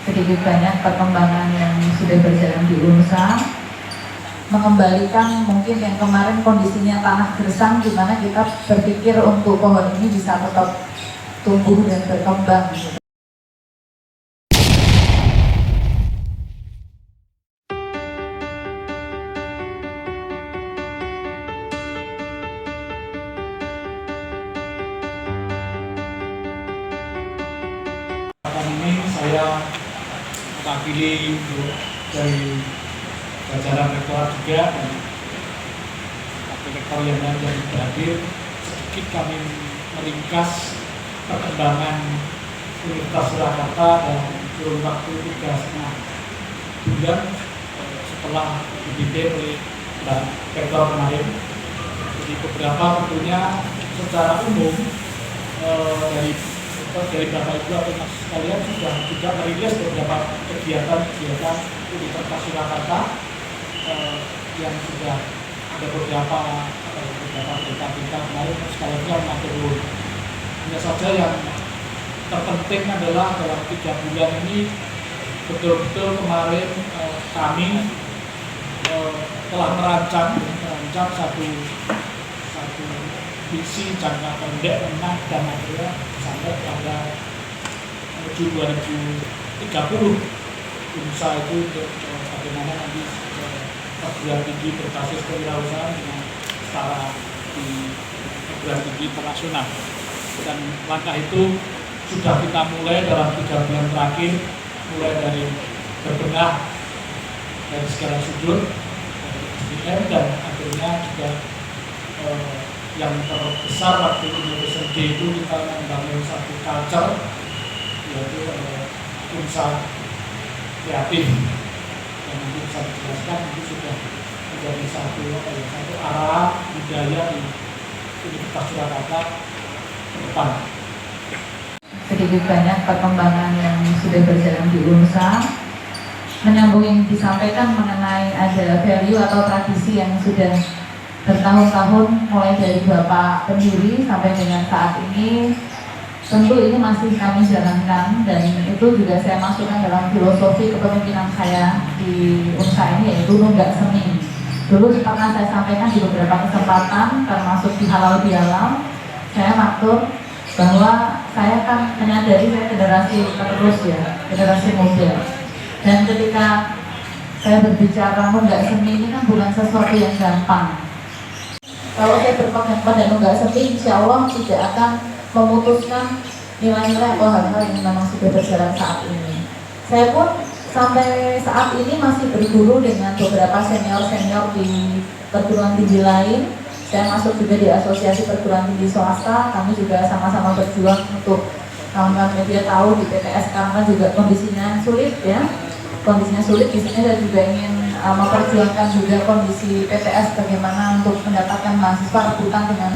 sedikit banyak perkembangan yang sudah berjalan di UNSA, mengembalikan mungkin yang kemarin kondisinya tanah gersang, di mana kita berpikir untuk pohon ini bisa tetap tumbuh dan berkembang gitu. Ini saya mewakili dari jajaran rektorat juga dan wakil rektor yang lain yang hadir. Sedikit kami meringkas perkembangan Universitas Surakarta dan kurun waktu 3,5 bulan setelah dipimpin oleh Mbak Rektor kemarin. Jadi beberapa tentunya secara umum dari Bapak Ibu atau Mas sekalian sudah juga merilis beberapa kegiatan Universitas Surakarta yang sudah ada beberapa berita kemarin sekalian mengatur. Hanya saja yang terpenting adalah dalam 3 bulan ini betul-betul kemarin kami telah merancang satu visi jangka pendek menengah dan akhirnya sampai pada menuju 2030 UNSA itu untuk bagaimana nanti perguruan tinggi berbasis kewirausahaan dengan setara di perguruan tinggi internasional. Dan langkah itu sudah kita mulai dalam 3 bulan terakhir, mulai dari berbenah dari segala sudut SDM dan akhirnya juga yang terbesar waktu Indonesia D itu kita membangun satu culture, yaitu UNSA kreatif, yang nanti bisa dijelaskan itu sudah menjadi satu arah budaya di Universitas Surakarta ke depan. Sedikit banyak perkembangan yang sudah berjalan di UNSA, menyambung yang disampaikan mengenai ada value atau tradisi yang sudah bertahun-tahun mulai dari Bapak pendiri sampai dengan saat ini. Tentu ini masih kami jalankan dan itu juga saya masukkan dalam filosofi kepemimpinan saya di UNSA ini, yaitu nunggak seni. Dulu pernah saya sampaikan di beberapa kesempatan, termasuk di halal bihalal, saya matur bahwa saya kan menyadari saya generasi penerus ya, generasi muda. Dan ketika saya berbicara nunggak seni ini kan bukan sesuatu yang gampang. Kalau saya berpegang pada nunggak seni, insya Allah tidak akan memutuskan nilai-nilai atau hal-hal yang memang sudah berjalan saat ini. Saya pun sampai saat ini masih berguru dengan beberapa senior-senior di perguruan tinggi lain. Saya masuk juga di asosiasi perguruan tinggi swasta. Kami juga sama-sama berjuang untuk kawan-kawan media tahu di PTS karena juga kondisinya sulit ya. Kondisinya sulit, di sini saya juga ingin memperjuangkan juga kondisi PTS bagaimana untuk mendapatkan mahasiswa rebutan dengan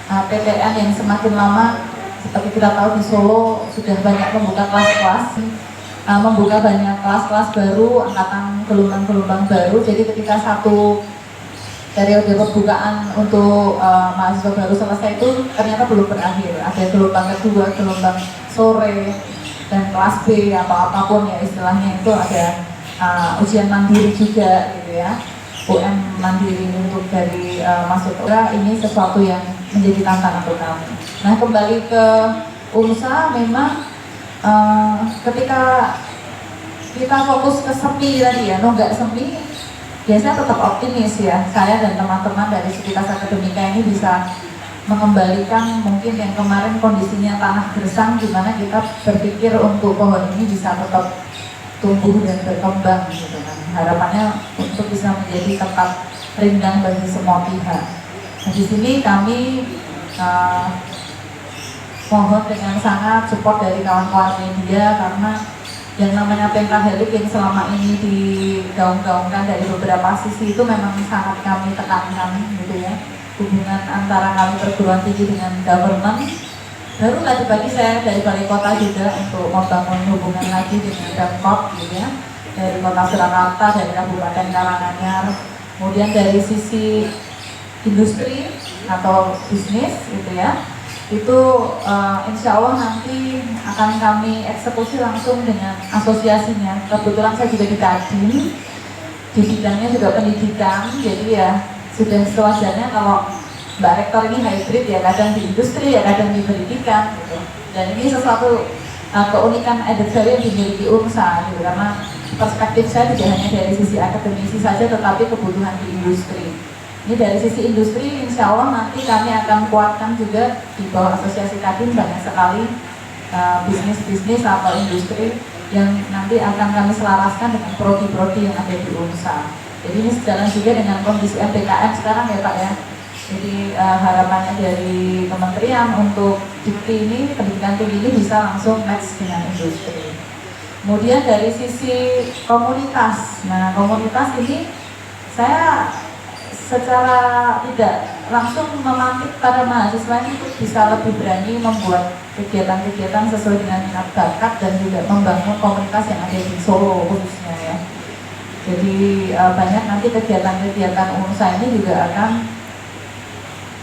PTN yang semakin lama. Seperti kita tahu di Solo sudah banyak membuka kelas-kelas, membuka banyak kelas-kelas baru, angkatan gelombang-gelombang baru. Jadi ketika satu periode pembukaan untuk mahasiswa baru selesai itu ternyata belum berakhir. Ada gelombang kedua, gelombang sore, dan kelas B atau apapun ya istilahnya, itu ada ujian mandiri juga gitu ya, UN mandiri untuk dari masuk ini sesuatu yang menjadi tantangan untuk kami. Nah, kembali ke UNSA, memang ketika kita fokus ke semi tadi ya, nunggak semi, biasanya tetap optimis ya. Saya dan teman-teman dari Sivitas Akademika ini bisa mengembalikan mungkin yang kemarin kondisinya tanah gersang, di mana kita berpikir untuk pohon ini bisa tetap tumbuh dan berkembang gitu kan. Harapannya untuk bisa menjadi tempat rindang bagi semua pihak. Nah, di sini kami mohon dengan sangat support dari kawan-kawan media, karena yang namanya pentahelik yang selama ini digaung-gaungkan dari beberapa sisi itu memang sangat kami tekankan gitu ya. Hubungan antara kami perguruan tinggi dengan government. Baru tadi pagi saya dari Balai Kota juga untuk membangun hubungan lagi dengan Pemkot gitu ya, dari Kota Surakarta, dari Kabupaten Karanganyar. Kemudian dari sisi industri atau bisnis gitu ya, itu insya Allah nanti akan kami eksekusi langsung dengan asosiasinya. Kebetulan saya juga di Kadin, di bidangnya juga pendidikan, jadi ya sudah sewajarnya kalau Mbak Rektor ini hybrid, ya kadang di industri, ya kadang di pendidikan gitu. Dan ini sesuatu keunikan added value yang dimiliki UNSA gitu, karena perspektif saya tidak hanya dari sisi akademisi saja, tetapi kebutuhan di industri. Ini dari sisi industri, insya Allah nanti kami akan kuatkan juga di bawah asosiasi Kadin banyak sekali bisnis-bisnis atau industri yang nanti akan kami selaraskan dengan prodi-prodi yang ada di UNSA. Jadi ini sejalan juga dengan kondisi MPKM sekarang ya Pak ya. Jadi harapannya dari kementerian untuk Dikti ini, pendidikan tinggi ini bisa langsung match dengan industri. Kemudian dari sisi komunitas, nah komunitas ini saya secara tidak langsung memantik para mahasiswa ini untuk bisa lebih berani membuat kegiatan-kegiatan sesuai dengan minat bakat dan juga membangun komunitas yang ada di Solo khususnya ya. Jadi banyak nanti kegiatan-kegiatan UNSA ini juga akan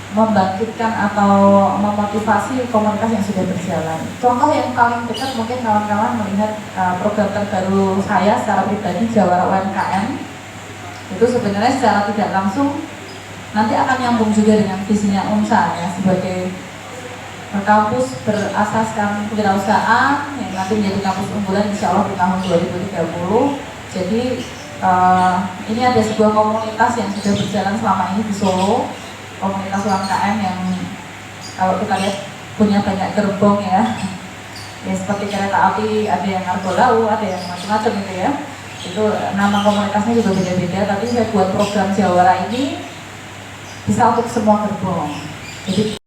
membangkitkan atau memotivasi komunitas yang sudah berjalan. Contoh yang paling dekat mungkin kawan-kawan melihat program terbaru saya secara pribadi, Jawara UMKM. Itu sebenarnya secara tidak langsung nanti akan nyambung juga dengan visinya UNSA ya, sebagai kampus berasaskan kewirausahaan yang nanti menjadi kampus unggulan insya Allah di tahun 2030. Jadi ini ada sebuah komunitas yang sudah berjalan selama ini di Solo, komunitas UMKM yang kalau kita lihat punya banyak gerbong ya, ya seperti kereta api, ada yang argolau, ada yang macam-macam gitu ya. Itu nama komunitasnya juga beda-beda, tapi saya buat program Jawara ini bisa untuk semua gerbong. Jadi